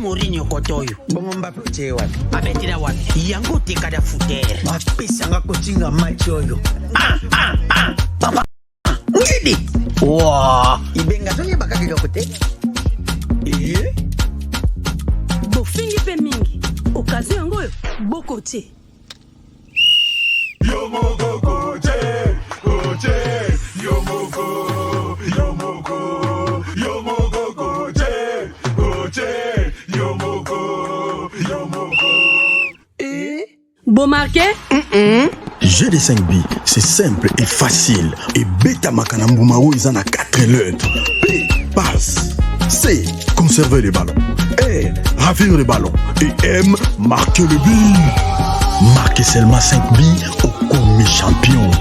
Mourinho kotoyo. Bongo Mbappé uche wapi? Abetira wapi? Yango tekada futere. Mapesa coaching match oyo. Papa. Ngidi. Wow. Ibenga sonye bakaki kote. Bofingi pe mingi. Okazi yango boko te. Yomoko koche, koche, yomoko, yomoko, yomoko koche, koche, yomoko, yomoko. Bon marqué? Jeu de 5 billes, c'est simple et facile. Et Beta Makanambumao, ils en a 4 lettres. P, passe. C, conserver les ballons. R, ravir les ballons. Et M, marquer le but. Marquez seulement 5 billes au commis champion.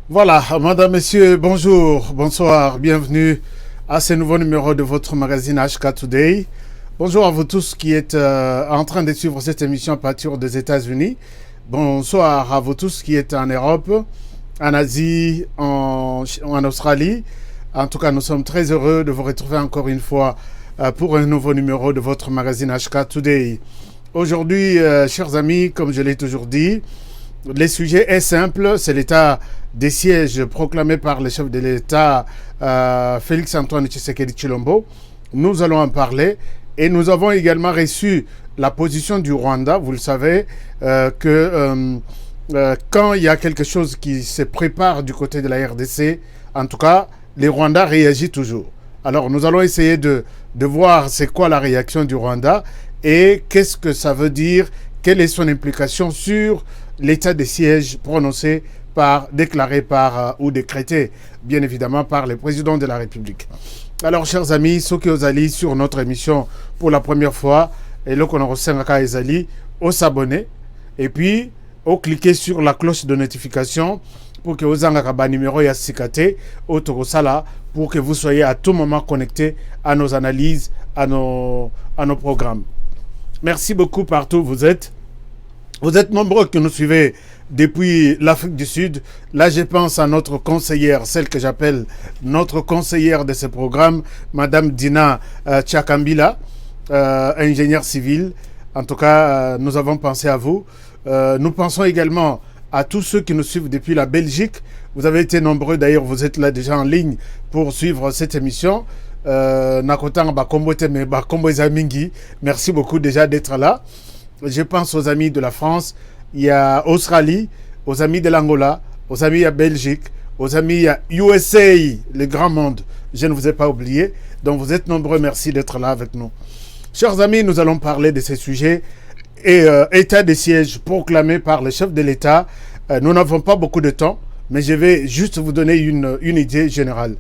Voilà, madame, messieurs, bonjour, bonsoir, bienvenue à ce nouveau numéro de votre magazine HK Today. Bonjour à vous tous qui êtes en train de suivre cette émission à partir des États-Unis. Bonsoir à vous tous qui êtes en Europe, en Asie, en Australie. En tout cas, nous sommes très heureux de vous retrouver encore une fois pour un nouveau numéro de votre magazine HK Today. Aujourd'hui, chers amis, comme je l'ai toujours dit, le sujet est simple, c'est l'état des sièges proclamé par le chef de l'État Félix-Antoine Tshisekedi Tshilombo. Nous allons en parler et nous avons également reçu la position du Rwanda. Vous le savez que quand il y a quelque chose qui se prépare du côté de la RDC, en tout cas, les Rwandais réagissent toujours. Alors, nous allons essayer de voir c'est quoi la réaction du Rwanda et qu'est-ce que ça veut dire, quelle est son implication sur l'état des sièges prononcé déclaré par ou décrété, bien évidemment, par le président de la République. Alors, chers amis, ceux qui ont allé sur notre émission pour la première fois, et là qu'on a reçu un Ezali, au s'abonner, et puis, au cliquer sur la cloche de notification pour que vous ayez un numéro et au Torosala, pour que vous soyez à tout moment connectés à nos analyses, à nos programmes. Merci beaucoup partout où vous êtes. Vous êtes nombreux qui nous suivez depuis l'Afrique du Sud. Là, je pense à notre conseillère, celle que j'appelle notre conseillère de ce programme, Madame Dina Tchakambila, ingénieure civile. En tout cas, nous avons pensé à vous. Nous pensons également à tous ceux qui nous suivent depuis la Belgique. Vous avez été nombreux, d'ailleurs, vous êtes là déjà en ligne pour suivre cette émission. Merci beaucoup déjà d'être là. Je pense aux amis de la France, il y a Australie, aux amis de l'Angola, aux amis à Belgique, aux amis à USA, le grand monde. Je ne vous ai pas oublié. Donc vous êtes nombreux, merci d'être là avec nous. Chers amis, nous allons parler de ces sujets et état des sièges proclamé par le chef de l'État. Nous n'avons pas beaucoup de temps, mais je vais juste vous donner une idée générale.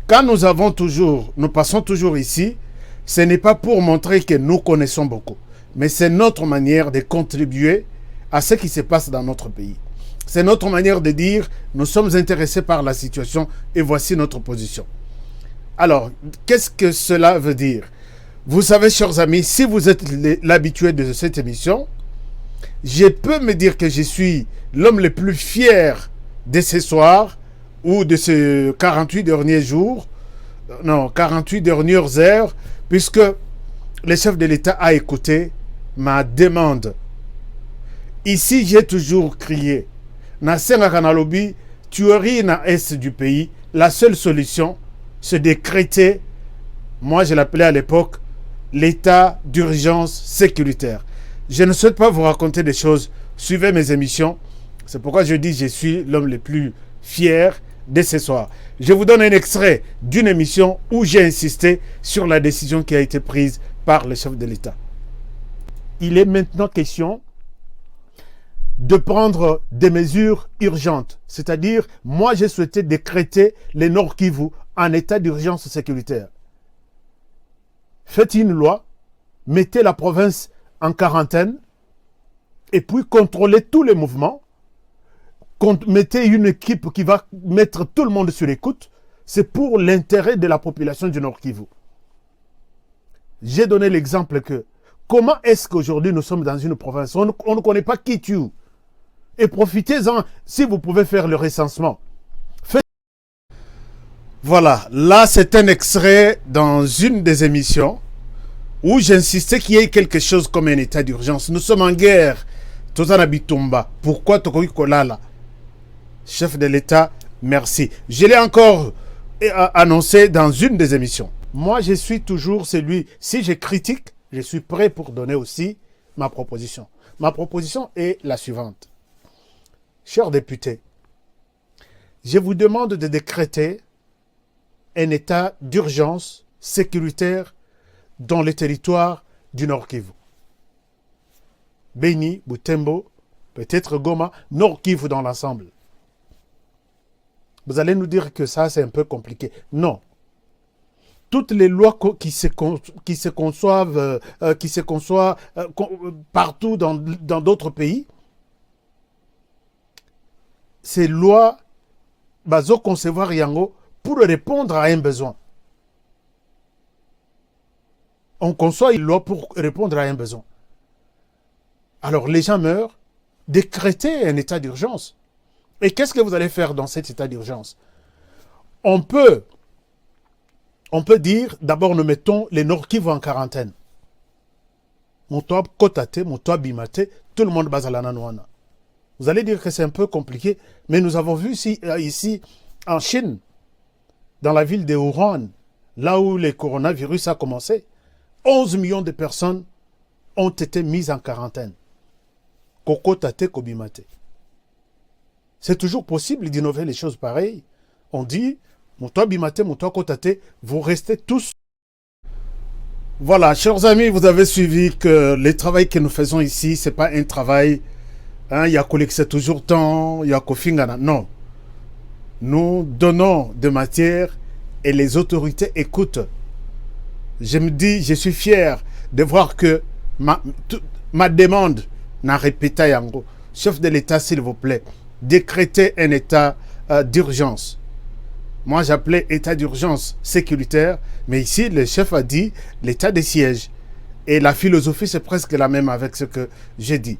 Quand nous passons toujours ici, ce n'est pas pour montrer que nous connaissons beaucoup, mais c'est notre manière de contribuer à ce qui se passe dans notre pays. C'est notre manière de dire, nous sommes intéressés par la situation et voici notre position. Alors, qu'est-ce que cela veut dire? Vous savez, chers amis, si vous êtes l'habitué de cette émission, je peux me dire que je suis l'homme le plus fier de ce soir ou de ces 48 derniers jours, 48 dernières heures, puisque le chef de l'État a écouté ma demande. Ici, j'ai toujours crié. Na Senga Kanalobi, tuerie na est du pays, la seule solution, c'est de décréter, moi je l'appelais à l'époque, l'état d'urgence sécuritaire. Je ne souhaite pas vous raconter des choses. Suivez mes émissions. C'est pourquoi je dis je suis l'homme le plus fier de ce soir. Je vous donne un extrait d'une émission où j'ai insisté sur la décision qui a été prise par le chef de l'État. Il est maintenant question de prendre des mesures urgentes. C'est-à-dire, moi j'ai souhaité décréter le Nord Kivu en état d'urgence sécuritaire. Faites une loi, mettez la province en quarantaine et puis contrôlez tous les mouvements. Mettez une équipe qui va mettre tout le monde sur l'écoute. C'est pour l'intérêt de la population du Nord Kivu. J'ai donné l'exemple que comment est-ce qu'aujourd'hui nous sommes dans une province, on ne connaît pas qui tue. Et profitez-en si vous pouvez faire le recensement. Voilà, là c'est un extrait dans une des émissions où j'insistais qu'il y ait quelque chose comme un état d'urgence. Nous sommes en guerre. Tozana Bitumba. Pourquoi Tokoki Kolala? Chef de l'État, merci. Je l'ai encore annoncé dans une des émissions. Moi, je suis toujours celui, si je critique, je suis prêt pour donner aussi ma proposition. Ma proposition est la suivante. Chers députés, je vous demande de décréter un état d'urgence sécuritaire dans le territoire du Nord Kivu. Beni, Butembo, peut-être Goma, Nord Kivu dans l'ensemble. Vous allez nous dire que ça, c'est un peu compliqué. Non. Toutes les lois qui se conçoivent partout dans d'autres pays, ces lois, bazo concevoir yango pour répondre à un besoin. On conçoit une loi pour répondre à un besoin. Alors les gens meurent, décrétez un état d'urgence. Et qu'est-ce que vous allez faire dans cet état d'urgence? On peut dire, d'abord nous mettons les Nord Kivu en quarantaine. Montoa Kotate, Montoa Bimate, tout le monde bazalana nouana. Vous allez dire que c'est un peu compliqué, mais nous avons vu ici en Chine, dans la ville de Wuhan, là où le coronavirus a commencé, 11 millions de personnes ont été mises en quarantaine. Koko Tate Kobimate. C'est toujours possible d'innover les choses pareilles. On dit, Montoa Bimate, Montoa Kotate, vous restez tous. Voilà, chers amis, vous avez suivi que le travail que nous faisons ici, ce n'est pas un travail, il y a collecté toujours temps, il y a Kofingana. Non. Nous donnons de matière et les autorités écoutent. Je me dis, je suis fier de voir que ma demande n'a répété yango. Chef de l'État, s'il vous plaît, décrétez un état d'urgence. Moi, j'appelais état d'urgence sécuritaire, mais ici, le chef a dit l'état de siège. Et la philosophie, c'est presque la même avec ce que j'ai dit.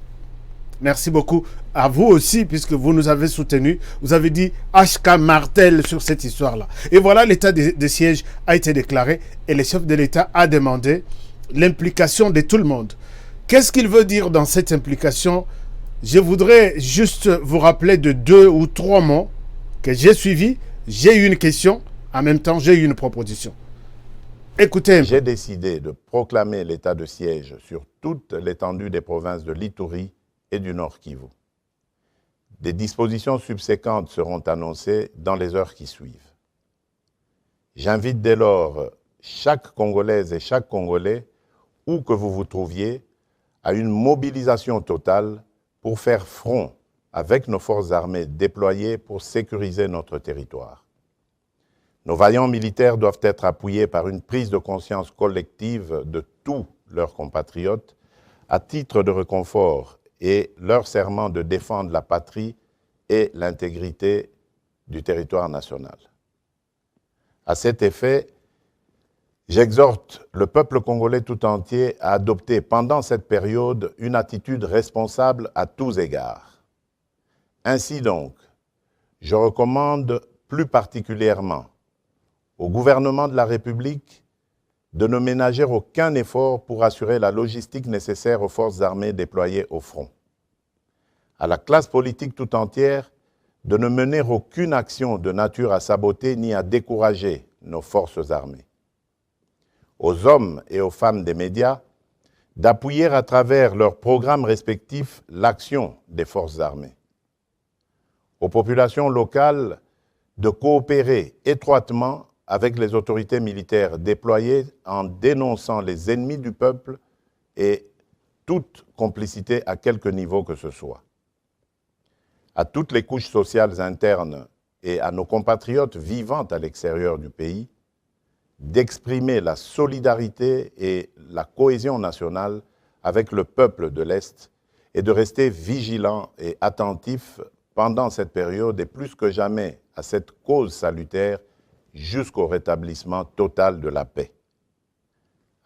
Merci beaucoup à vous aussi, puisque vous nous avez soutenus. Vous avez dit HK Martel sur cette histoire-là. Et voilà, l'état de siège a été déclaré et le chef de l'État a demandé l'implication de tout le monde. Qu'est-ce qu'il veut dire dans cette implication? Je voudrais juste vous rappeler de 2 ou 3 mots que j'ai suivis. J'ai eu une question, en même temps j'ai eu une proposition. Écoutez. J'ai décidé de proclamer l'état de siège sur toute l'étendue des provinces de l'Ituri et du Nord Kivu. Des dispositions subséquentes seront annoncées dans les heures qui suivent. J'invite dès lors chaque Congolaise et chaque Congolais, où que vous vous trouviez, à une mobilisation totale pour faire front avec nos forces armées déployées pour sécuriser notre territoire. Nos vaillants militaires doivent être appuyés par une prise de conscience collective de tous leurs compatriotes à titre de réconfort et leur serment de défendre la patrie et l'intégrité du territoire national. À cet effet, j'exhorte le peuple congolais tout entier à adopter pendant cette période une attitude responsable à tous égards. Ainsi donc, je recommande plus particulièrement au gouvernement de la République de ne ménager aucun effort pour assurer la logistique nécessaire aux forces armées déployées au front. À la classe politique tout entière de ne mener aucune action de nature à saboter ni à décourager nos forces armées. Aux hommes et aux femmes des médias d'appuyer à travers leurs programmes respectifs l'action des forces armées. Aux populations locales de coopérer étroitement avec les autorités militaires déployées en dénonçant les ennemis du peuple et toute complicité à quelque niveau que ce soit. À toutes les couches sociales internes et à nos compatriotes vivant à l'extérieur du pays, d'exprimer la solidarité et la cohésion nationale avec le peuple de l'Est et de rester vigilants et attentifs pendant cette période et plus que jamais à cette cause salutaire jusqu'au rétablissement total de la paix.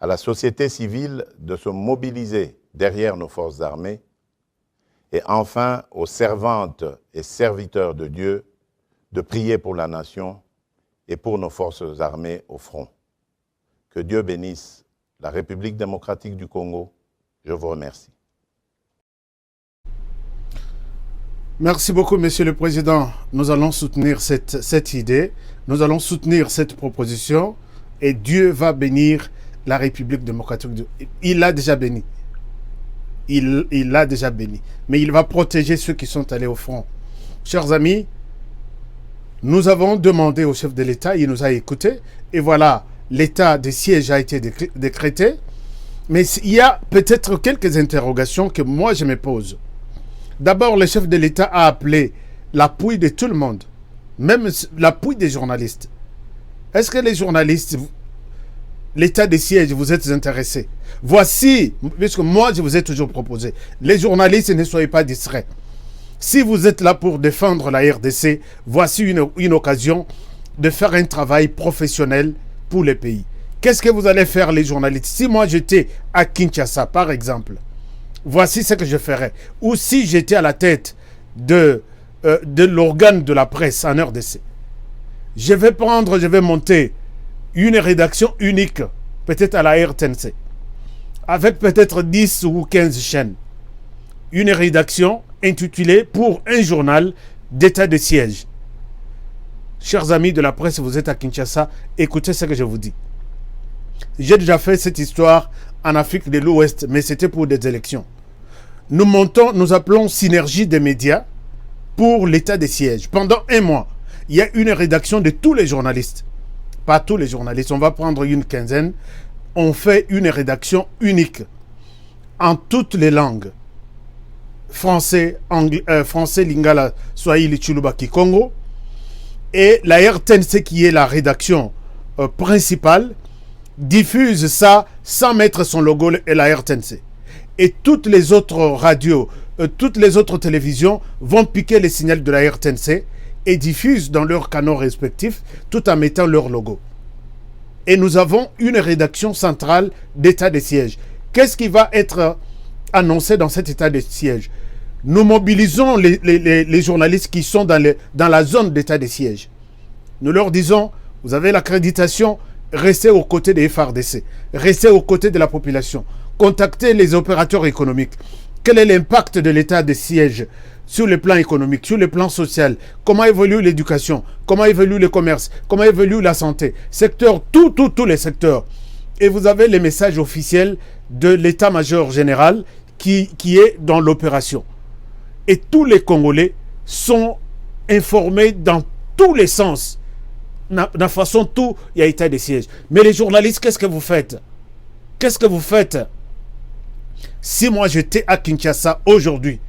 À la société civile de se mobiliser derrière nos forces armées et enfin aux servantes et serviteurs de Dieu de prier pour la nation et pour nos forces armées au front. Que Dieu bénisse la République démocratique du Congo. Je vous remercie. Merci beaucoup, Monsieur le Président. Nous allons soutenir cette idée, nous allons soutenir cette proposition et Dieu va bénir la République démocratique. Il l'a déjà béni. Il l'a déjà béni. Mais il va protéger ceux qui sont allés au front. Chers amis, nous avons demandé au chef de l'État, il nous a écoutés, et voilà, l'état de siège a été décrété. Mais il y a peut-être quelques interrogations que moi je me pose. D'abord, le chef de l'État a appelé l'appui de tout le monde, même l'appui des journalistes. Est-ce que les journalistes, l'état de siège, vous êtes intéressés? Voici, puisque moi je vous ai toujours proposé, les journalistes, ne soyez pas distraits. Si vous êtes là pour défendre la RDC, voici une occasion de faire un travail professionnel pour le pays. Qu'est-ce que vous allez faire, les journalistes? Si moi j'étais à Kinshasa, par exemple, voici ce que je ferais. Ou si j'étais à la tête de l'organe de la presse en RDC, je vais monter une rédaction unique, peut-être à la RTNC, avec peut-être 10 ou 15 chaînes. Une rédaction intitulée pour un journal d'état de siège. Chers amis de la presse, vous êtes à Kinshasa, écoutez ce que je vous dis. J'ai déjà fait cette histoire en Afrique de l'Ouest, mais c'était pour des élections. Nous appelons synergie des médias pour l'état des sièges. Pendant un mois, il y a une rédaction de tous les journalistes. Pas tous les journalistes, on va prendre une quinzaine. On fait une rédaction unique en toutes les langues. Français, français, Lingala, Swahili, Chuluba, Kikongo. Et la RTNC, qui est la rédaction principale, diffuse ça sans mettre son logo et la RTNC. Et toutes les autres radios, toutes les autres télévisions vont piquer les signaux de la RTNC et diffusent dans leurs canaux respectifs tout en mettant leur logo. Et nous avons une rédaction centrale d'état de siège. Qu'est-ce qui va être annoncé dans cet état de siège? Nous mobilisons les journalistes qui sont dans la zone d'état de siège. Nous leur disons, vous avez l'accréditation, restez aux côtés des FARDC, restez aux côtés de la population, contactez les opérateurs économiques. Quel est l'impact de l'état de siège sur le plan économique, sur le plan social? Comment évolue l'éducation? Comment évolue le commerce? Comment évolue la santé? Secteur, tous les secteurs. Et vous avez les messages officiels de l'état-major général qui est dans l'opération. Et tous les Congolais sont informés dans tous les sens. De la façon tout, il y a état de siège. Mais les journalistes, qu'est-ce que vous faites? Qu'est-ce que vous faites? Si moi j'étais à Kinshasa aujourd'hui,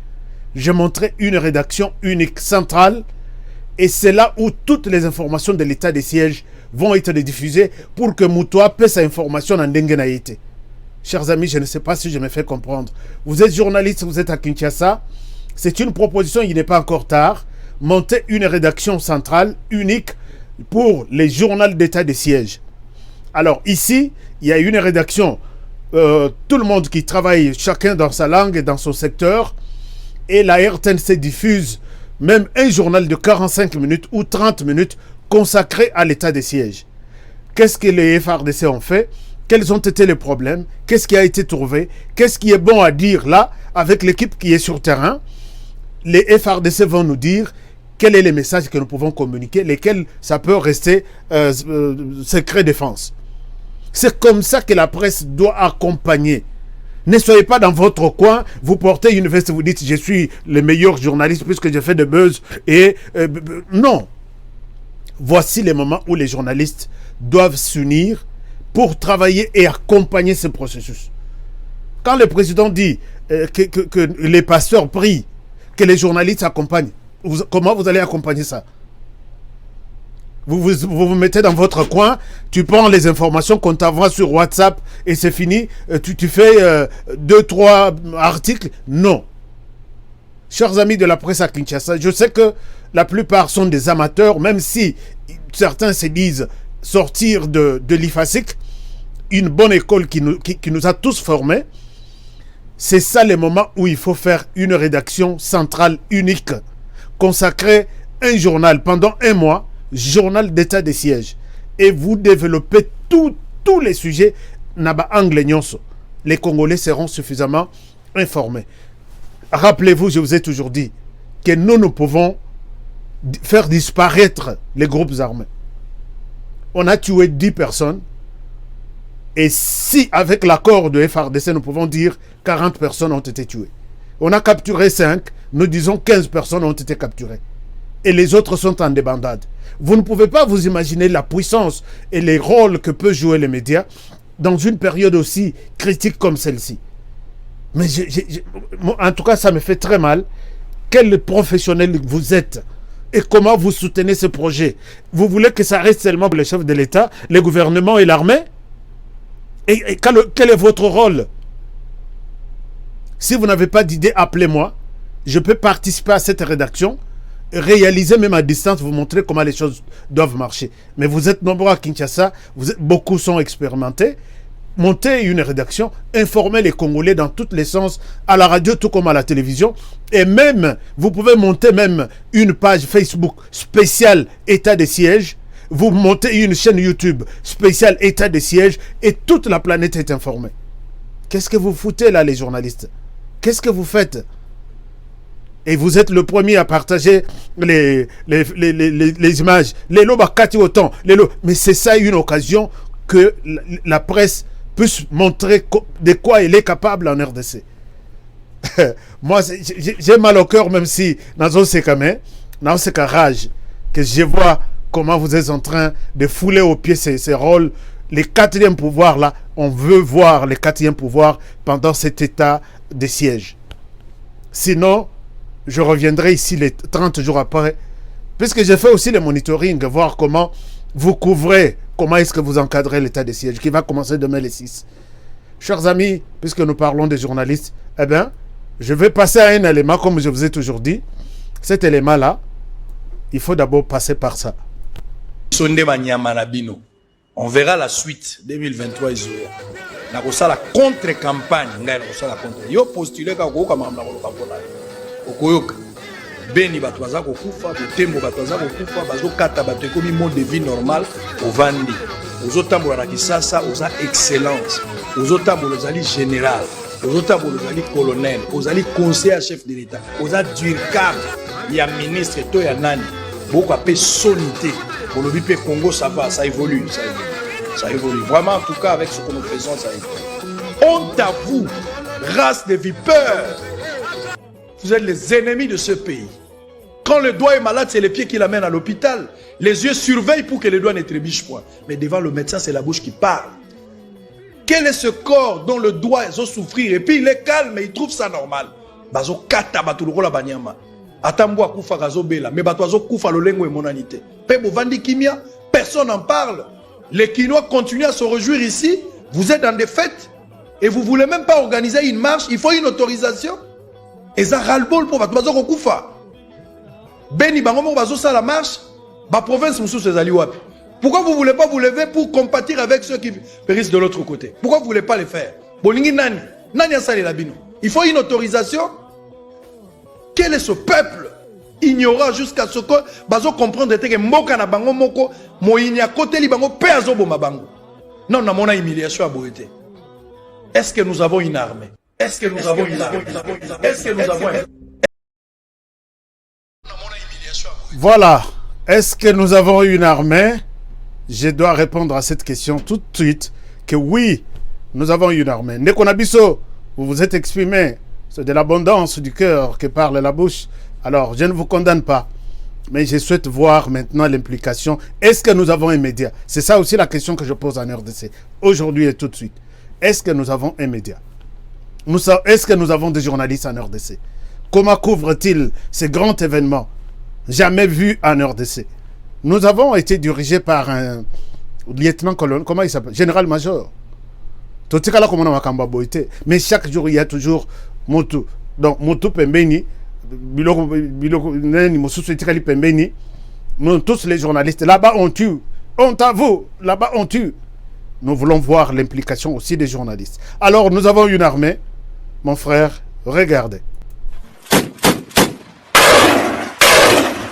je montrais une rédaction unique, centrale, et c'est là où toutes les informations de l'état de siège vont être diffusées pour que Moutoua paie sa information en Dengenaïté. Chers amis, je ne sais pas si je me fais comprendre. Vous êtes journaliste, vous êtes à Kinshasa, c'est une proposition, il n'est pas encore tard. Montez une rédaction centrale unique pour les journaux d'état de siège. Alors ici, il y a une rédaction, tout le monde qui travaille, chacun dans sa langue et dans son secteur, et la RTNC diffuse même un journal de 45 minutes ou 30 minutes consacré à l'état de siège. Qu'est-ce que les FARDC ont fait? Quels ont été les problèmes? Qu'est-ce qui a été trouvé? Qu'est-ce qui est bon à dire là, avec l'équipe qui est sur terrain? Les FARDC vont nous dire quels sont les messages que nous pouvons communiquer, lesquels ça peut rester secret défense. C'est comme ça que la presse doit accompagner. Ne soyez pas dans votre coin, vous portez une veste, vous dites je suis le meilleur journaliste puisque je fais de buzz. Non. Voici les moments où les journalistes doivent s'unir pour travailler et accompagner ce processus. Quand le président dit que les pasteurs prient, que les journalistes accompagnent, comment vous allez accompagner ça? Vous vous mettez dans votre coin, tu prends les informations qu'on t'envoie sur WhatsApp et c'est fini, tu fais 2-3 articles. Non. Chers amis de la presse à Kinshasa, je sais que la plupart sont des amateurs, même si certains se disent sortir de l'IFASIC, une bonne école qui nous a tous formés. C'est ça le moment où il faut faire une rédaction centrale unique, consacrer un journal pendant un mois journal d'état des sièges et vous développez tous les sujets, les Congolais seront suffisamment informés. Rappelez-vous, je vous ai toujours dit que nous pouvons faire disparaître les groupes armés. On a tué 10 personnes. Et si, avec l'accord de FARDC, nous pouvons dire 40 personnes ont été tuées. On a capturé 5, nous disons 15 personnes ont été capturées. Et les autres sont en débandade. Vous ne pouvez pas vous imaginer la puissance et les rôles que peuvent jouer les médias dans une période aussi critique comme celle-ci. Mais en tout cas, ça me fait très mal. Quel professionnel vous êtes et comment vous soutenez ce projet? Vous voulez que ça reste seulement pour les chefs de l'État, le gouvernement et l'armée? Et quel est votre rôle? Si vous n'avez pas d'idée, appelez-moi. Je peux participer à cette rédaction, réaliser même à distance, vous montrer comment les choses doivent marcher. Mais vous êtes nombreux à Kinshasa, beaucoup sont expérimentés. Montez une rédaction, informez les Congolais dans tous les sens, à la radio tout comme à la télévision. Et même, vous pouvez monter même une page Facebook spéciale État des sièges. Vous montez une chaîne YouTube spéciale État des sièges et toute la planète est informée. Qu'est-ce que vous foutez là, les journalistes? Qu'est-ce que vous faites? Et vous êtes le premier à partager les images. Les lobes kati autant. Mais c'est ça une occasion que la presse puisse montrer de quoi elle est capable en RDC. Moi, j'ai mal au cœur, même si dans ce rage, que je vois comment vous êtes en train de fouler aux pieds ces rôles. Les quatrièmes pouvoirs là, on veut voir les quatrièmes pouvoirs pendant cet état de siège. Sinon, je reviendrai ici les 30 jours après, puisque j'ai fait aussi le monitoring, voir comment vous couvrez, comment est-ce que vous encadrez l'état de siège, qui va commencer demain les 6. Chers amis, puisque nous parlons des journalistes, eh bien, je vais passer à un élément, comme je vous ai toujours dit. Cet élément-là, il faut d'abord passer par ça. On verra la suite 2023 la contre-campagne. Yo postulé ka ko kama mna ko kapona. Okoyoka. Beni batwaza ko kufa, botembo batwaza ko kufa, bazo kata bato ekomi mode de vie normal au Vandi. Ozo tambola na Kisasa, oza excellence. Ozo tambola ozali général. Ozo tambola ozali colonel, ozali conseiller chef de l'État. Oza durcab ya ministre to ya nani. Beaucoup appelé sonité. Pour le BIP Congo, ça va, ça évolue, ça évolue. Vraiment, en tout cas, avec ce que nous faisons, ça évolue. Honte à vous, race de vipeurs. Vous êtes les ennemis de ce pays. Quand le doigt est malade, c'est les pieds qui l'amènent à l'hôpital. Les yeux surveillent pour que les doigts ne trébuchent point. Mais devant le médecin, c'est la bouche qui parle. Quel est ce corps dont le doigt doit souffrir? Et puis il est calme et il trouve ça normal. Bazo kata batuloko la banyama. Atambwa kufa gazobela, mais batwazo kufa lolengo et monanité. Pebo Vandi Kimia, personne n'en parle. Les Kinois continuent à se réjouir ici. Vous êtes dans des fêtes et vous ne voulez même pas organiser une marche. Il faut une autorisation. Et ça ras-le-bol pour batwazo kufa. Beni bangomo bazo ça la marche. Ba province moussou ses alliés wapi. Pourquoi vous ne voulez pas vous lever pour compatir avec ceux qui périssent de l'autre côté? Pourquoi vous ne voulez pas les faire? Bolingi nani? Nani a salé la bino? Il faut une autorisation. Quel est ce peuple ignorant jusqu'à ce que bazo comprendre que mboka na bango moko moyinya côté li bango pe azoboma bango. Non, na mona humiliation à boité. Est-ce que nous avons une armée? Est-ce que nous avons une armée? Est-ce que nous avons Voilà. Est-ce que nous avons une armée? Je dois répondre à cette question tout de suite que oui, nous avons une armée. Nekonabiso, vous vous êtes exprimé. C'est de l'abondance du cœur que parle la bouche. Alors, je ne vous condamne pas. Mais je souhaite voir maintenant l'implication. Est-ce que nous avons un média? C'est ça aussi la question que je pose en RDC. Aujourd'hui et tout de suite. Est-ce que nous avons un média? Est-ce que nous avons des journalistes en RDC? Comment couvrent-ils ces grands événements jamais vus en RDC? Nous avons été dirigés par un lieutenant-colonel. Comment il s'appelle? Général-major. Mais chaque jour, il y a toujours Motu. Donc, Motu Pembeni, nous, tous les journalistes, là-bas on tue. Honte à vous, là-bas on tue. Nous voulons voir l'implication aussi des journalistes. Alors, nous avons une armée. Mon frère, regardez.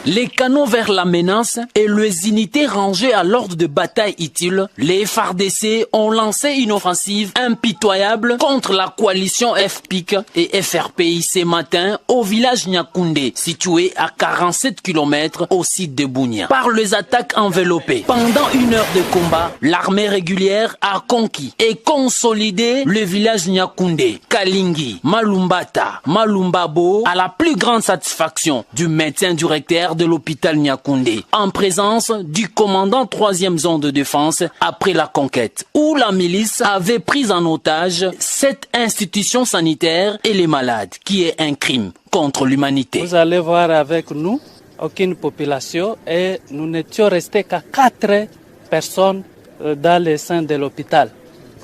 les canons vers la menace et les unités rangées à l'ordre de bataille utile, les FARDC ont lancé une offensive impitoyable contre la coalition FPIC et FRPI ce matin au village Nyakoundé, situé à 47 km au site de Bunia. Par les attaques enveloppées, pendant une heure de combat, l'armée régulière a conquis et consolidé le village Nyakoundé, Kalingi, Malumbata, Malumbabo, à la plus grande satisfaction du médecin directeur de l'hôpital Nyakoundé, en présence du commandant 3e zone de défense après la conquête, où la milice avait pris en otage cette institution sanitaire et les malades, qui est un crime contre l'humanité. Vous allez voir avec nous aucune population et nous n'étions restés qu'à 4 personnes dans le sein de l'hôpital.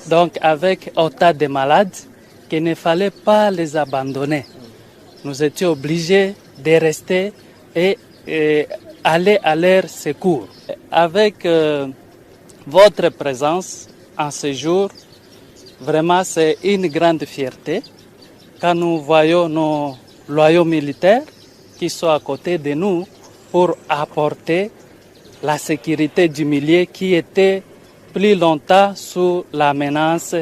Donc avec autant de malades qu'il ne fallait pas les abandonner. Nous étions obligés de rester et aller à leur secours. Avec votre présence en ce jour, vraiment c'est une grande fierté quand nous voyons nos loyaux militaires qui sont à côté de nous pour apporter la sécurité du milieu qui était plus longtemps sous la menace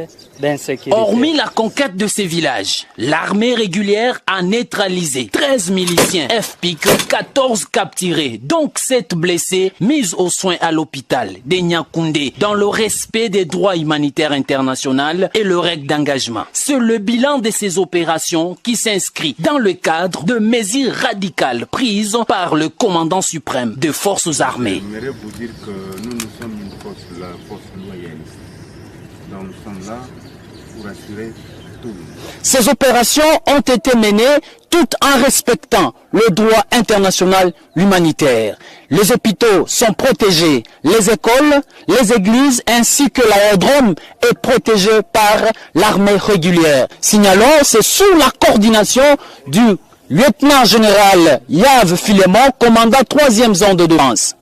d'insécurité. Hormis la conquête de ces villages, l'armée régulière a neutralisé 13 miliciens FPIC, 14 capturés, donc 7 blessés, mis aux soins à l'hôpital de Nyakoundé, dans le respect des droits humanitaires internationaux et le règle d'engagement. C'est le bilan de ces opérations qui s'inscrit dans le cadre de mesures radicales prises par le commandant suprême des forces armées. J'aimerais vous dire que nous sommes une force, la force loyaliste. Donc nous sommes là pour assurer tout. Ces opérations ont été menées toutes en respectant le droit international humanitaire. Les hôpitaux sont protégés, les écoles, les églises ainsi que l'aérodrome est protégé par l'armée régulière. Signalons, c'est sous la coordination du lieutenant-général Yves Filemon, commandant 3e zone de défense.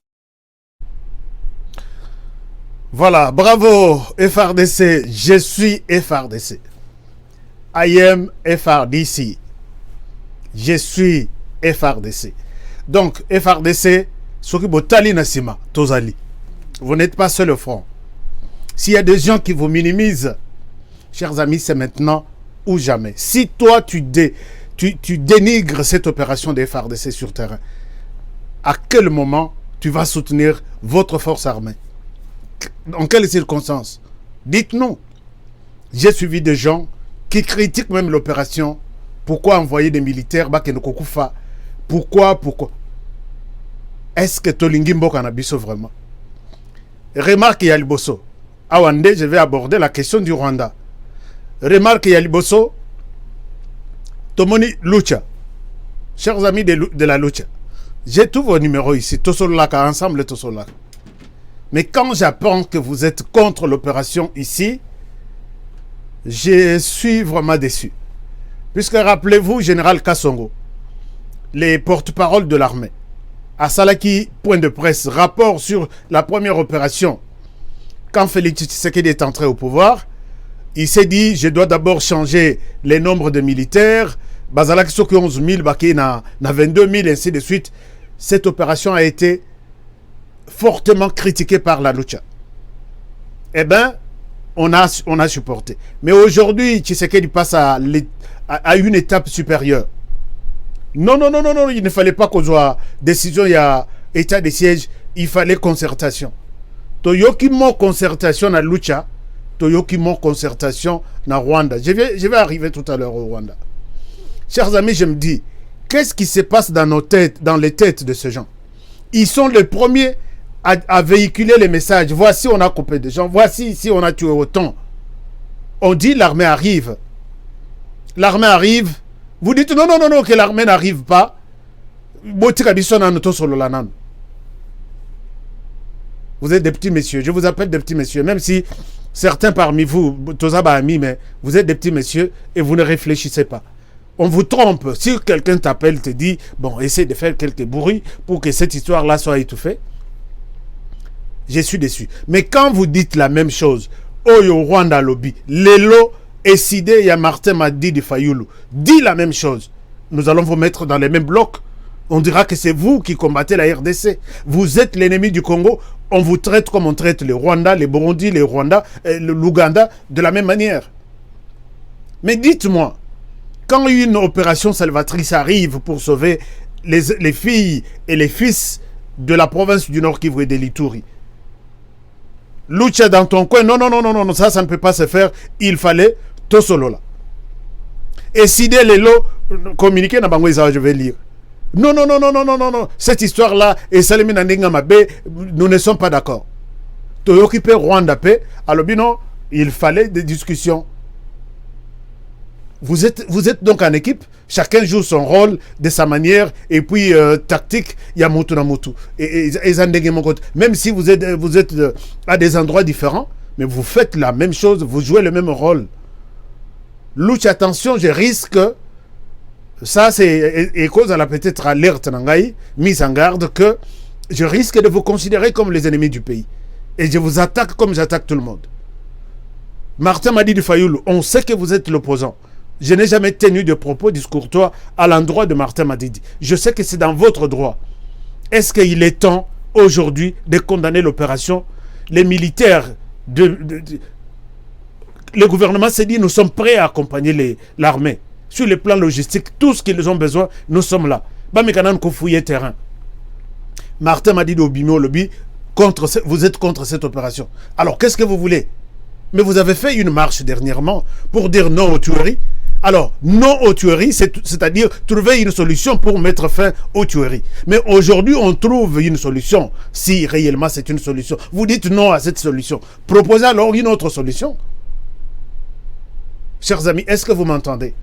Voilà, bravo FRDC, je suis FRDC. I am FRDC. Je suis FRDC. Donc, FRDC, Sokibotali Nassima, Tozali. Vous n'êtes pas seul au front. S'il y a des gens qui vous minimisent, chers amis, c'est maintenant ou jamais. Si toi, tu dénigres cette opération des FRDC sur terrain, à quel moment tu vas soutenir votre force armée? Dans quelles circonstances? Dites-nous. J'ai suivi des gens qui critiquent même l'opération. Pourquoi envoyer des militaires Bakenokokufa? Pourquoi est-ce que Tolingi Mboka Nabiso vraiment? Remarque Yaliboso. Awande, je vais aborder la question du Rwanda. Remarque Yaliboso. Tomoni Lucha. Chers amis de la Lucha, j'ai tous vos numéros ici. Tosolaka, ensemble Tosolaka. Mais quand j'apprends que vous êtes contre l'opération ici, je suis vraiment déçu. Puisque rappelez-vous, Général Kassongo, les porte-paroles de l'armée, à Salaki, point de presse, rapport sur la première opération, quand Félix Tshisekedi est entré au pouvoir, il s'est dit, je dois d'abord changer les nombres de militaires, Bazalaki Soki 11 000, Baki na 22 000, ainsi de suite. Cette opération a été fortement critiquée par la Lucha. Eh bien, on a supporté. Mais aujourd'hui, Tshisekedi passe à une étape supérieure. Non, il ne fallait pas qu'on soit décision, il y a état de siège, il fallait concertation. Toyoki mo concertation na Lucha, Toyoki mo concertation na Rwanda. Je vais arriver tout à l'heure au Rwanda. Chers amis, je me dis, qu'est-ce qui se passe dans nos têtes, dans les têtes de ces gens? Ils sont les premiers à véhiculer les messages. Voici, on a coupé des gens. Voici, ici, on a tué autant. On dit, l'armée arrive. L'armée arrive. Vous dites, non, que l'armée n'arrive pas. Vous êtes des petits messieurs. Je vous appelle des petits messieurs. Même si certains parmi vous, mais vous êtes des petits messieurs et vous ne réfléchissez pas. On vous trompe. Si quelqu'un t'appelle, te dit, bon, essaie de faire quelques bruits pour que cette histoire-là soit étouffée. Je suis déçu. Mais quand vous dites la même chose, Oyo Rwanda Lobby, Lelo Eside ya Martin Madi de Fayulu, dit la même chose. Nous allons vous mettre dans les mêmes blocs. On dira que c'est vous qui combattez la RDC. Vous êtes l'ennemi du Congo. On vous traite comme on traite les Rwandais, les Burundi, les Rwandais, l'Ouganda, de la même manière. Mais dites-moi, quand une opération salvatrice arrive pour sauver les filles et les fils de la province du Nord Kivu et de l'Ituri, Lucha dans ton coin, non, ça ne peut pas se faire. Il fallait Tosolola. Et si dès les lots communiqués, je vais lire. Non. Cette histoire-là, et Salimi Nandinga Mabe, nous ne sommes pas d'accord. Toyokipe Rwanda Pe, alors non, il fallait des discussions. Vous êtes donc en équipe, chacun joue son rôle de sa manière, et puis tactique, il y a Motu na Motu. Et même si vous êtes à des endroits différents, mais vous faites la même chose, vous jouez le même rôle. Louch, attention, je risque, ça c'est cause à la petite alerte Nangaï, mise en garde, que je risque de vous considérer comme les ennemis du pays. Et je vous attaque comme j'attaque tout le monde. Martin m'a dit du Fayoulou, on sait que vous êtes l'opposant. Je n'ai jamais tenu de propos discourtois à l'endroit de Martin Madidi. Je sais que c'est dans votre droit. Est-ce qu'il est temps aujourd'hui de condamner l'opération? Les militaires, le gouvernement s'est dit nous sommes prêts à accompagner l'armée. Sur le plan logistique, tout ce qu'ils ont besoin, nous sommes là. Fouiller terrain. Martin Madidi au Bimio Lobby, vous êtes contre cette opération. Alors qu'est-ce que vous voulez? Mais vous avez fait une marche dernièrement pour dire non aux tueries. Alors, non aux tueries, c'est-à-dire trouver une solution pour mettre fin aux tueries. Mais aujourd'hui, on trouve une solution, si réellement c'est une solution. Vous dites non à cette solution. Proposez alors une autre solution. Chers amis, est-ce que vous m'entendez?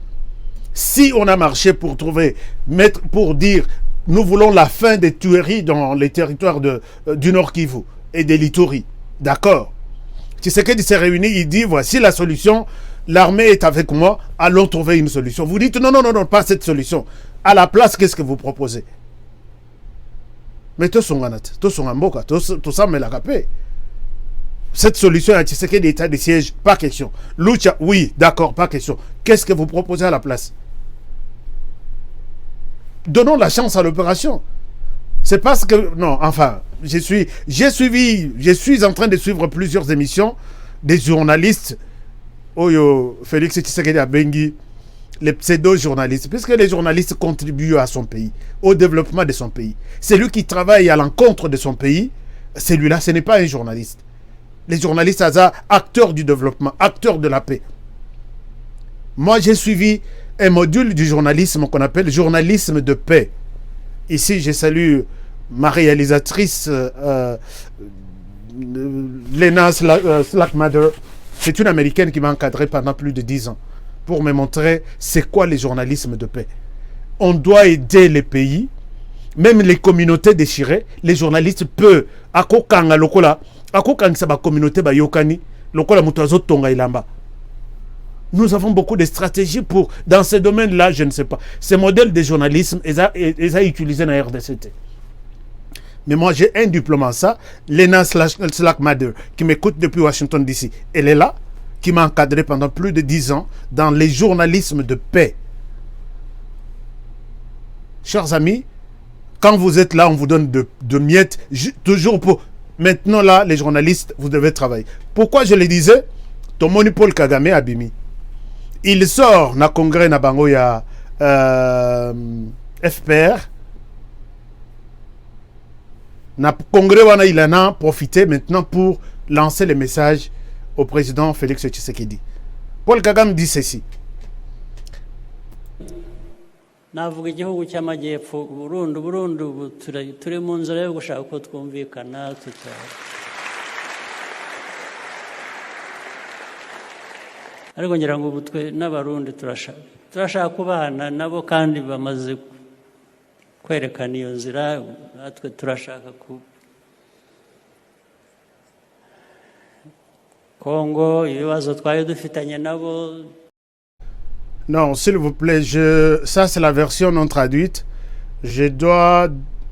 Si on a marché pour pour dire nous voulons la fin des tueries dans les territoires du Nord Kivu et de l'Ituri, d'accord. Tshisekedi s'est réuni, il dit voici la solution, l'armée est avec moi, allons trouver une solution. Vous dites non, pas cette solution. À la place, qu'est-ce que vous proposez? Mais tout ça me l'a capé. Cette solution à Tshisekedi état de siège, pas question. Lucha, oui, d'accord, pas question. Qu'est-ce que vous proposez à la place? Donnons la chance à l'opération. C'est parce que, non, enfin, je suis en train de suivre plusieurs émissions des journalistes, Oyo, Félix Tshisekedi Abengi, les pseudo-journalistes, puisque les journalistes contribuent à son pays, au développement de son pays. Celui qui travaille à l'encontre de son pays, celui-là, ce n'est pas un journaliste. Les journalistes, acteurs du développement, acteurs de la paix. Moi, j'ai suivi un module du journalisme qu'on appelle journalisme de paix. Ici, je salue ma réalisatrice Lena Slackmother. C'est une Américaine qui m'a encadré pendant plus de 10 ans pour me montrer c'est quoi le journalisme de paix. On doit aider les pays, même les communautés déchirées. Les journalistes peuvent akokanga lokola, akokanga ba communauté ba yokani lokola mutazo tonga ilamba. Nous avons beaucoup de stratégies pour, dans ce domaine-là, je ne sais pas. Ces modèles de journalisme, ils ont utilisé dans la RDCT. Mais moi, j'ai un diplôme en ça, Lena Slackmother, qui m'écoute depuis Washington DC. Elle est là, qui m'a encadré pendant plus de 10 ans dans les journalismes de paix. Chers amis, quand vous êtes là, on vous donne de miettes, toujours pour... Maintenant, là, les journalistes, vous devez travailler. Pourquoi je le disais? Tomoni Paul Kagame Abimi. Il sort na congrès na bango ya FPR. Na congrès wana il en a profité maintenant pour lancer le message au président Félix Tshisekedi. Paul Kagame dit ceci. Navuga igihugu cy'amajyepfo Burundi turi mu nzira yo gushaka ko twumvikana ariko ngira ngo ubutwe n'abarundi turashaka kubana nabo kandi bamaze kwerekana iyo nzira natwe turashaka ku Congo ibibazo twari dufitanye nabo. Non, s'il vous plaît, ça c'est la version non traduite.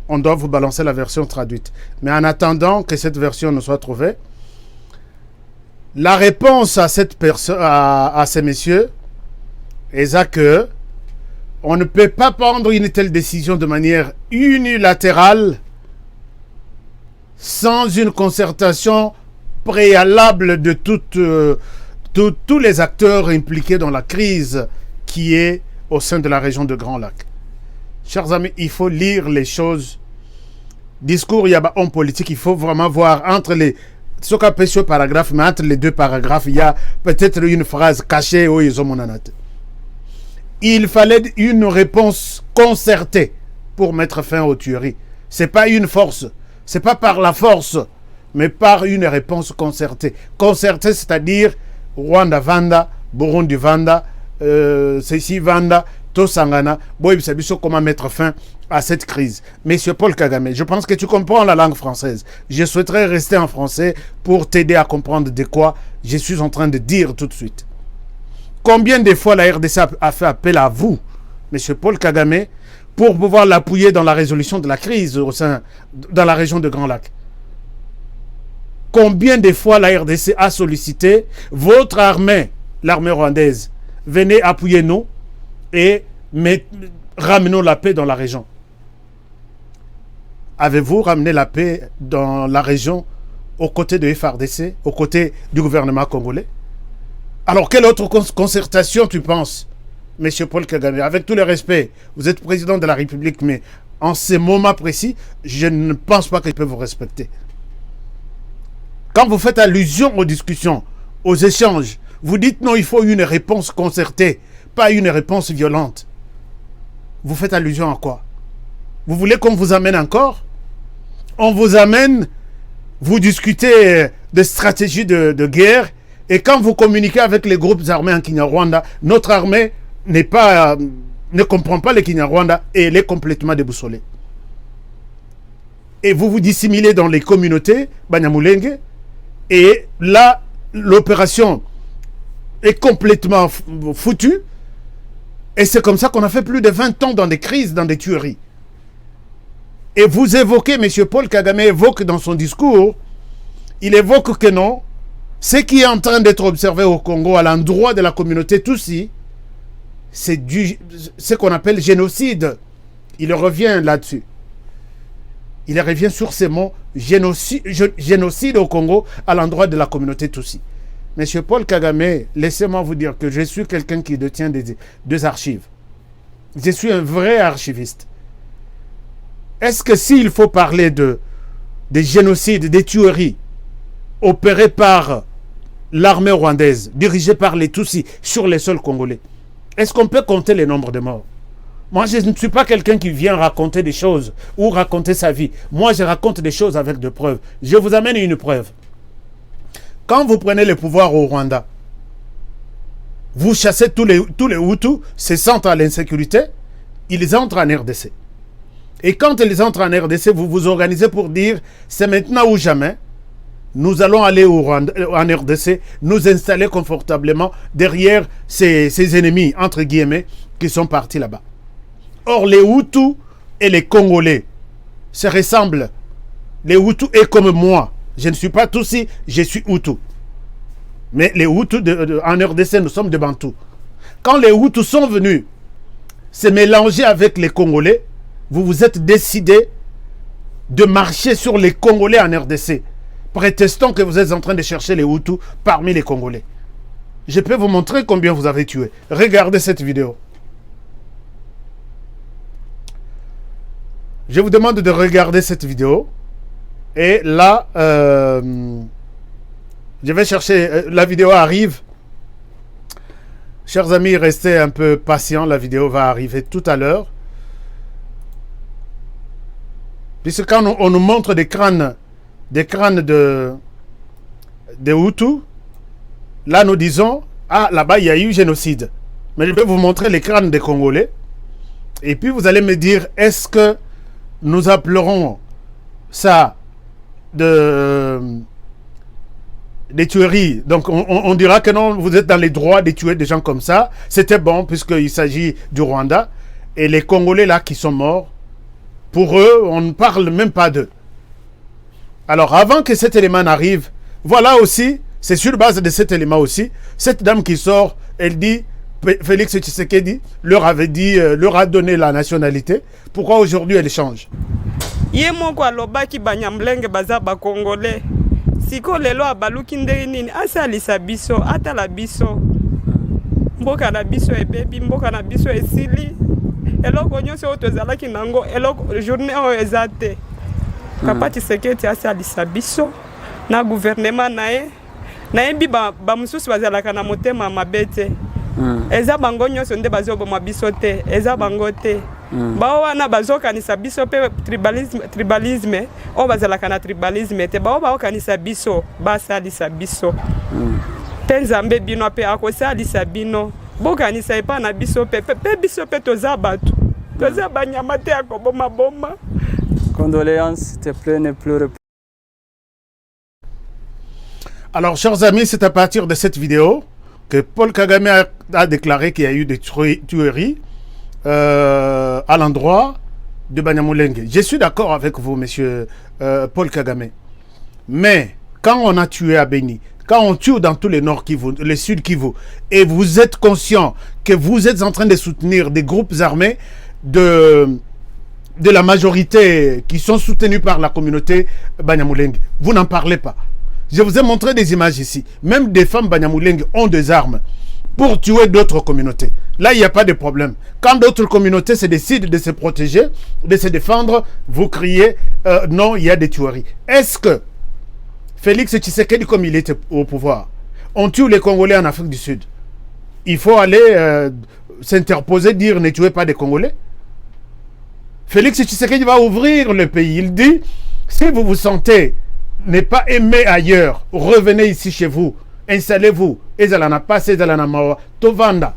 On doit vous balancer la version traduite. Mais en attendant que cette version ne soit trouvée, la réponse à cette personne, à ces messieurs, est que On ne peut pas prendre une telle décision de manière unilatérale sans une concertation préalable de tous les acteurs impliqués dans la crise qui est au sein de la région de Grand Lac. Chers amis, il faut lire les choses. Discours, il y a homme politique, il faut vraiment voir entre les... Ce qu'on appelle ce paragraphe, mais entre les deux paragraphes, il y a peut-être une phrase cachée où ils ont mon anate. Il fallait une réponse concertée pour mettre fin aux tueries. Ce n'est pas une force. Ce n'est pas par la force, mais par une réponse concertée. Concertée, c'est-à-dire Rwanda Vanda, Burundi Vanda, ceci Vanda, Tosangana. Bon, comment mettre fin à cette crise. Monsieur Paul Kagame, je pense que tu comprends la langue française. Je souhaiterais rester en français pour t'aider à comprendre de quoi je suis en train de dire tout de suite. Combien de fois la RDC a fait appel à vous, monsieur Paul Kagame, pour pouvoir l'appuyer dans la résolution de la crise dans la région de Grand Lac? Combien de fois la RDC a sollicité votre armée, l'armée rwandaise, venez appuyer nous et ramenons la paix dans la région? Avez-vous ramené la paix dans la région aux côtés de FARDC, aux côtés du gouvernement congolais? Alors, quelle autre concertation tu penses, monsieur Paul Kagame? Avec tout le respect, vous êtes président de la République, mais en ce moment précis, je ne pense pas qu'il peut vous respecter. Quand vous faites allusion aux discussions, aux échanges, vous dites non, il faut une réponse concertée, pas une réponse violente. Vous faites allusion à quoi? Vous voulez qu'on vous amène encore? On vous amène, vous discutez de stratégie de guerre, et quand vous communiquez avec les groupes armés en Kinyarwanda, notre armée ne comprend pas les Kinyarwanda et elle est complètement déboussolée. Et vous vous dissimulez dans les communautés, Banyamulenge, et là, l'opération est complètement foutue. Et c'est comme ça qu'on a fait plus de 20 ans dans des crises, dans des tueries. Et vous évoquez, M. Paul Kagame évoque dans son discours, il évoque que non, ce qui est en train d'être observé au Congo à l'endroit de la communauté Tutsi, c'est ce qu'on appelle génocide. Il revient là-dessus. Il revient sur ces mots, génocide au Congo à l'endroit de la communauté Tutsi. Monsieur Paul Kagame, laissez-moi vous dire que je suis quelqu'un qui détient des archives. Je suis un vrai archiviste. Est-ce que s'il faut parler des génocides, des tueries opérées par l'armée rwandaise, dirigée par les Tutsis sur les sols congolais, est-ce qu'on peut compter les nombres de morts? Moi, je ne suis pas quelqu'un qui vient raconter des choses ou raconter sa vie. Moi, je raconte des choses avec des preuves. Je vous amène une preuve. Quand vous prenez le pouvoir au Rwanda, vous chassez tous les Hutus, se sentent à l'insécurité, ils entrent en RDC. Et quand ils entrent en RDC, vous vous organisez pour dire, c'est maintenant ou jamais, nous allons aller au Rwanda, en RDC, nous installer confortablement derrière ces ennemis, entre guillemets, qui sont partis là-bas. Or, les Hutus et les Congolais se ressemblent. Les Hutus est comme moi. Je ne suis pas Tutsi, je suis Hutu. Mais les Hutus en RDC, nous sommes des Bantous. Quand les Hutus sont venus se mélanger avec les Congolais, vous vous êtes décidé de marcher sur les Congolais en RDC, prétextant que vous êtes en train de chercher les Hutus parmi les Congolais. Je peux vous montrer combien vous avez tué. Regardez cette vidéo. Je vous demande de regarder cette vidéo. Et là, je vais chercher, la vidéo arrive. Chers amis, restez un peu patients, la vidéo va arriver tout à l'heure. Puisque quand on nous montre des crânes de Hutus, là nous disons, ah là-bas il y a eu génocide. Mais je vais vous montrer les crânes des Congolais. Et puis vous allez me dire, est-ce que nous appellerons ça des tueries? Donc on dira que non, vous êtes dans les droits de tuer des gens comme ça. C'était bon puisqu'il s'agit du Rwanda. Et les Congolais là qui sont morts, pour eux, on ne parle même pas d'eux. Alors avant que cet élément n'arrive, voilà aussi, c'est sur base de cet élément aussi, cette dame qui sort, elle dit, Félix Tshisekedi leur avait dit, leur a donné la nationalité. Pourquoi aujourd'hui elle change? Ye moko alobaki banyamlenge baza ba Congolais. Siko lelo abaluki ndenge nini asalisa biso atala biso. Mboka na biso ebebi, mboka na biso esili. Eloko nyonso oyo tozalaki nango eloko journée oyo eza te. Papa Tshisekedi asalisa biso na gouvernement na ye. Nayebi ba mususu bazalaka na motema mabe te. Eza bango nyonso nde bazoboma biso te, eza bango te. Bao wana bazokanisa biso pe tribalisme o bazalaka na tribalisme te, bao baokanisa biso basalisa biso. Pe Nzambe bino pe akosalisa bino bokanisa epa na biso pe biso pe toza batu toza banyama te akoboma boma. Condoléances, s'il te plaît, ne pleure pas. Alors, chers amis, c'est à partir de cette vidéo que Paul Kagame a déclaré qu'il y a eu des tueries à l'endroit de Banyamulenge. Je suis d'accord avec vous, monsieur Paul Kagame. Mais quand on a tué à Beni, quand on tue dans tous les Nord Kivu, les Sud Kivu, et vous êtes conscient que vous êtes en train de soutenir des groupes armés de la majorité qui sont soutenus par la communauté Banyamulenge, vous n'en parlez pas. Je vous ai montré des images ici. Même des femmes Banyamulenge ont des armes pour tuer d'autres communautés. Là, il n'y a pas de problème. Quand d'autres communautés se décident de se protéger, de se défendre, vous criez non, il y a des tueries. Est-ce que Félix Tshisekedi, comme il était au pouvoir, on tue les Congolais en Afrique du Sud? Il faut aller s'interposer, dire ne tuez pas des Congolais. Félix Tshisekedi va ouvrir le pays. Il dit, si vous vous sentez ne pas aimé ailleurs, revenez ici chez vous, installez-vous. Ezalana passe, ezalana mawa, tovanda.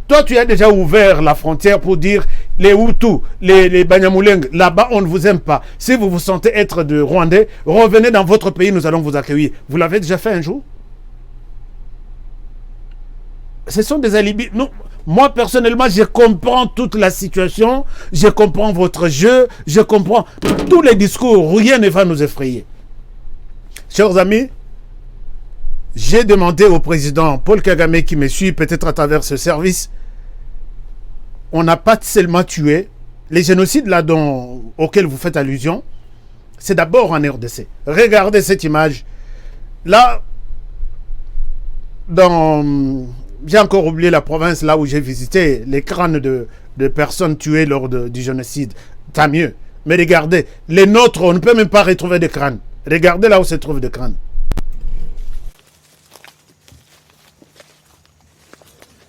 Toi, tu as déjà ouvert la frontière pour dire les Hutus, les Banyamulenge, là-bas, on ne vous aime pas. Si vous vous sentez être de Rwandais, revenez dans votre pays, nous allons vous accueillir. Vous l'avez déjà fait un jour? Ce sont des alibis. Non. Moi, personnellement, je comprends toute la situation, je comprends votre jeu, je comprends tous les discours, rien ne va nous effrayer. Chers amis, j'ai demandé au président Paul Kagame qui me suit peut-être à travers ce service, on n'a pas seulement tué, les génocides là auxquels vous faites allusion, c'est d'abord en RDC. Regardez cette image. Là, j'ai encore oublié la province là où j'ai visité, les crânes de personnes tuées lors du génocide. Tant mieux. Mais regardez, les nôtres, on ne peut même pas retrouver des crânes. Regardez là où se trouvent des crânes.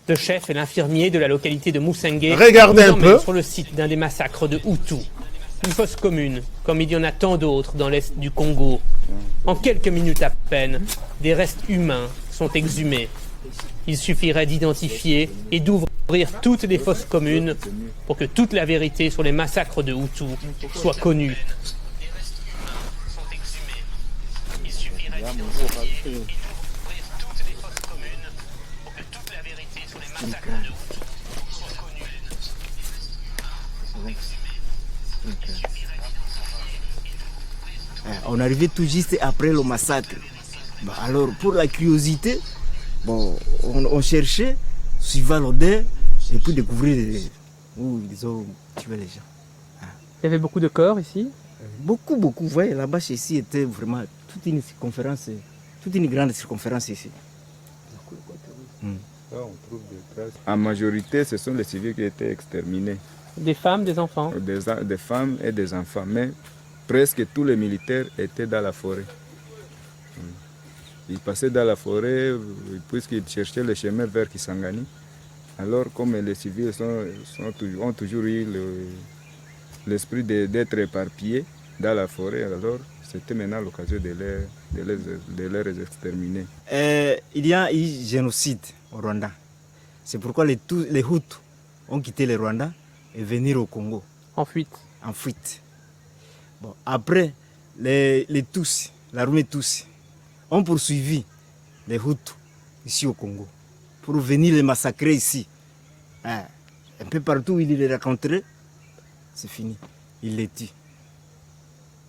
Le chef et l'infirmier de la localité de Moussengé regardez un peu sur le site d'un des massacres de Hutus. Une fosse commune, comme il y en a tant d'autres dans l'est du Congo. En quelques minutes à peine, des restes humains sont exhumés. Il suffirait d'identifier et d'ouvrir toutes les fosses communes pour que toute la vérité sur les massacres de Hutus soit connue. On arrivait tout juste après le massacre. Bon, alors, pour la curiosité, bon, on cherchait, suivant l'odeur, et puis découvrir où ils ont tué les gens. Il y avait beaucoup de corps ici? Beaucoup. Vous voyez, la bâche ici était vraiment toute une circonférence, toute une grande circonférence ici. Là, on trouve des traces. En majorité, ce sont les civils qui étaient exterminés. Des femmes, des enfants? Des femmes et des enfants. Mais presque tous les militaires étaient dans la forêt. Ils passaient dans la forêt puisqu'ils cherchaient le chemin vers Kisangani. Alors, comme les civils ont toujours eu l'esprit d'être éparpillés dans la forêt, alors c'était maintenant l'occasion de les exterminer. Il y a eu génocide au Rwanda. C'est pourquoi les Hutus ont quitté le Rwanda et venir au Congo. En fuite. En fuite. Bon, après, les Tutsis, l'armée Tutsi, ont poursuivi les Hutus ici au Congo pour venir les massacrer ici. Un peu partout où ils les rencontraient, c'est fini. Ils les tuent.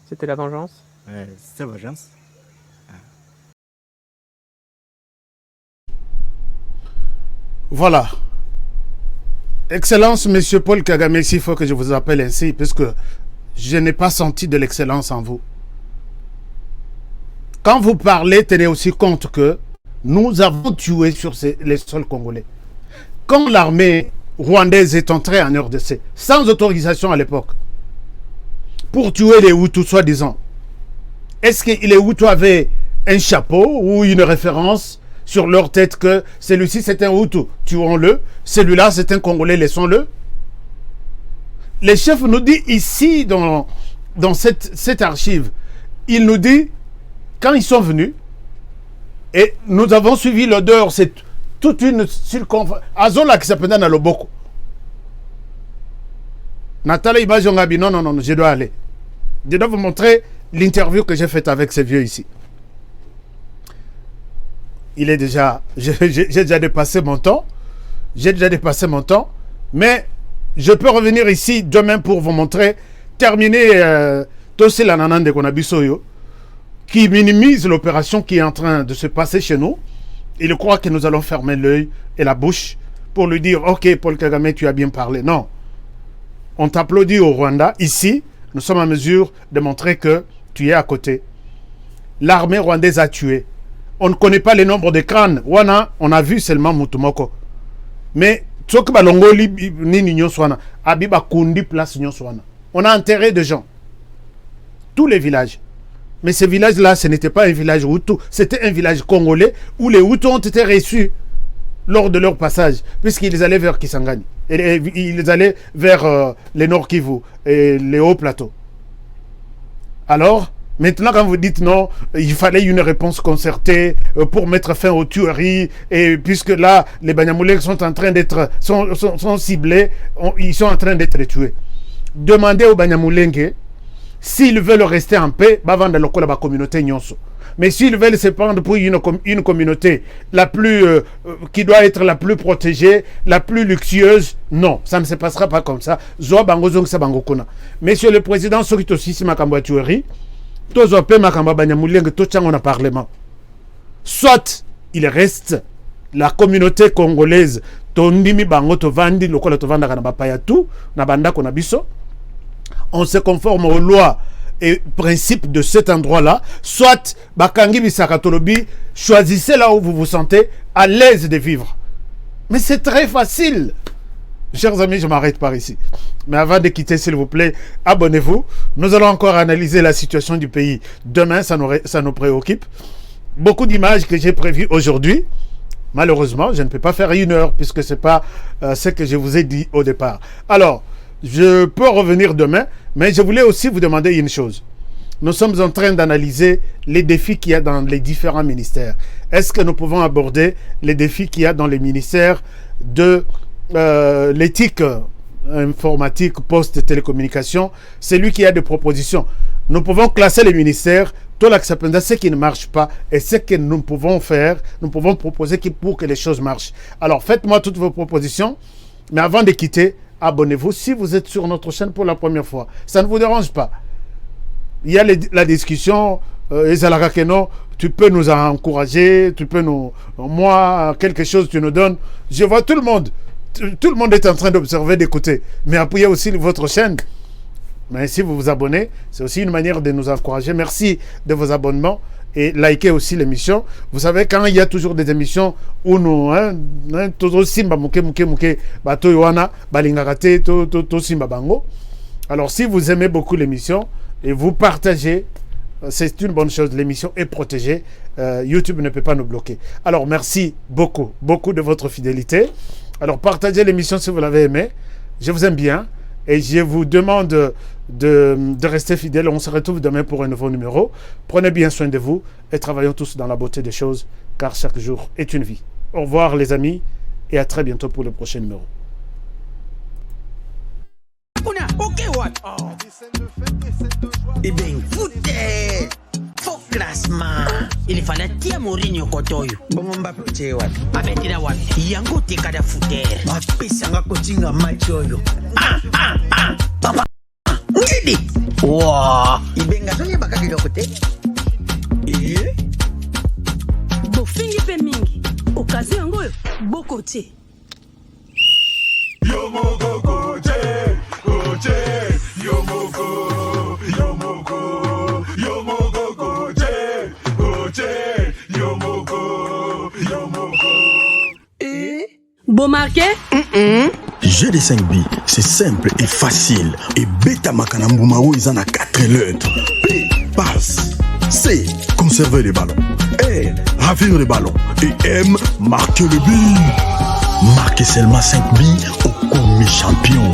C'était la vengeance? C'était la vengeance. Voilà. Excellence, Monsieur Paul Kagame, il faut que je vous appelle ainsi, puisque je n'ai pas senti de l'excellence en vous. Quand vous parlez, tenez aussi compte que nous avons tué sur les sols congolais. Quand l'armée rwandaise est entrée en RDC, sans autorisation à l'époque, pour tuer les Hutus, soi-disant, est-ce que les Hutus avaient un chapeau ou une référence sur leur tête que celui-ci c'est un Hutu, tuons-le, celui-là c'est un Congolais, laissons-le? Le chef nous dit ici, dans cette archive, il nous dit, quand ils sont venus, et nous avons suivi l'odeur, c'est toute une circonférence, Azola qui s'appelle dans le Boko. Nathalie Ibajongabi, non, je dois aller. Je dois vous montrer l'interview que j'ai faite avec ces vieux ici. Il est déjà, j'ai déjà dépassé mon temps. Mais je peux revenir ici demain pour vous montrer, terminer Tosi Lananande Konabisoyo, qui minimise l'opération qui est en train de se passer chez nous. Il croit que nous allons fermer l'œil et la bouche pour lui dire « Ok, Paul Kagame, tu as bien parlé ». Non. On t'applaudit au Rwanda. Ici, nous sommes en mesure de montrer que tu es à côté. L'armée rwandaise a tué. On ne connaît pas le nombre de crânes. On a vu seulement Mutumoko. Mais, on a enterré des gens. Tous les villages. Mais ces villages-là, ce n'était pas un village Hutu. C'était un village congolais où les Hutus ont été reçus lors de leur passage, puisqu'ils allaient vers Kisangani. Et ils allaient vers les Nord Kivu et les hauts plateaux. Alors, maintenant, quand vous dites non, il fallait une réponse concertée pour mettre fin aux tueries, et puisque là, les Banyamulenge sont en train d'être sont ciblés, ils sont en train d'être tués. Demandez aux Banyamulenge s'ils veulent rester en paix, la communauté nyonso. Mais s'ils veulent se prendre pour une communauté la plus, qui doit être la plus protégée, la plus luxueuse, non, ça ne se passera pas comme ça. Monsieur le Président, ce qui est aussi ma tuerie, soit il reste la communauté congolaise, on se conforme aux lois et principes de cet endroit-là, soit Bakangi Bisakatolobi, choisissez là où vous vous sentez à l'aise de vivre. Mais c'est très facile. Chers amis, je m'arrête par ici. Mais avant de quitter, s'il vous plaît, abonnez-vous. Nous allons encore analyser la situation du pays. Demain, ça nous préoccupe. Beaucoup d'images que j'ai prévues aujourd'hui. Malheureusement, je ne peux pas faire 1 heure puisque ce n'est pas ce que je vous ai dit au départ. Alors, je peux revenir demain, mais je voulais aussi vous demander une chose. Nous sommes en train d'analyser les défis qu'il y a dans les différents ministères. Est-ce que nous pouvons aborder les défis qu'il y a dans les ministères de l'éthique informatique, poste et télécommunication? C'est lui qui a des propositions. Nous pouvons classer les ministères, tout l'accepter ce qui ne marche pas et ce que nous pouvons faire, nous pouvons proposer pour que les choses marchent. Alors faites-moi toutes vos propositions, mais avant de quitter, abonnez-vous si vous êtes sur notre chaîne pour la première fois. Ça ne vous dérange pas. Il y a la discussion, tu peux nous encourager, tu peux nous... Moi, quelque chose tu nous donnes. Je vois tout le monde. Tout le monde est en train d'observer, d'écouter. Mais appuyez aussi votre chaîne. Mais si vous vous abonnez, c'est aussi une manière de nous encourager. Merci de vos abonnements. Et likez aussi l'émission. Vous savez, quand il y a toujours des émissions où nous, toujours simba muke, bato yoana, balingakate, to simba bango. Alors, si vous aimez beaucoup l'émission et vous partagez, c'est une bonne chose. L'émission est protégée. YouTube ne peut pas nous bloquer. Alors, merci beaucoup de votre fidélité. Alors, partagez l'émission si vous l'avez aimé. Je vous aime bien. Et je vous demande de rester fidèles. On se retrouve demain pour un nouveau numéro. Prenez bien soin de vous et travaillons tous dans la beauté des choses, car chaque jour est une vie. Au revoir les amis et à très bientôt pour le prochain numéro. Eh bien, foutez! Faux classement! Il fallait tirer Mourinho Kotoyo. Bon, on va péter wapi. Abetira wapi. Yango tika da fouter. Apesanga kotinga machoyo. Papa. Ngidi. Wow. Ibenga sonye bakakilo kote. Bofingi pe mingi. Okazi yango boko te. Yomoko Koje, Koje, Yomoko, Yomoko, Yomoko Koje, Koje, Yomoko, Yomoko. Beau marqué? GD5B, c'est simple et facile. Et Beta Makanambumao, ils en a 4 lettres. P, passe. C, conserver les ballons. R, ravir les ballons. Et M, marquer le but. Marquez seulement 5 billes au commis champion.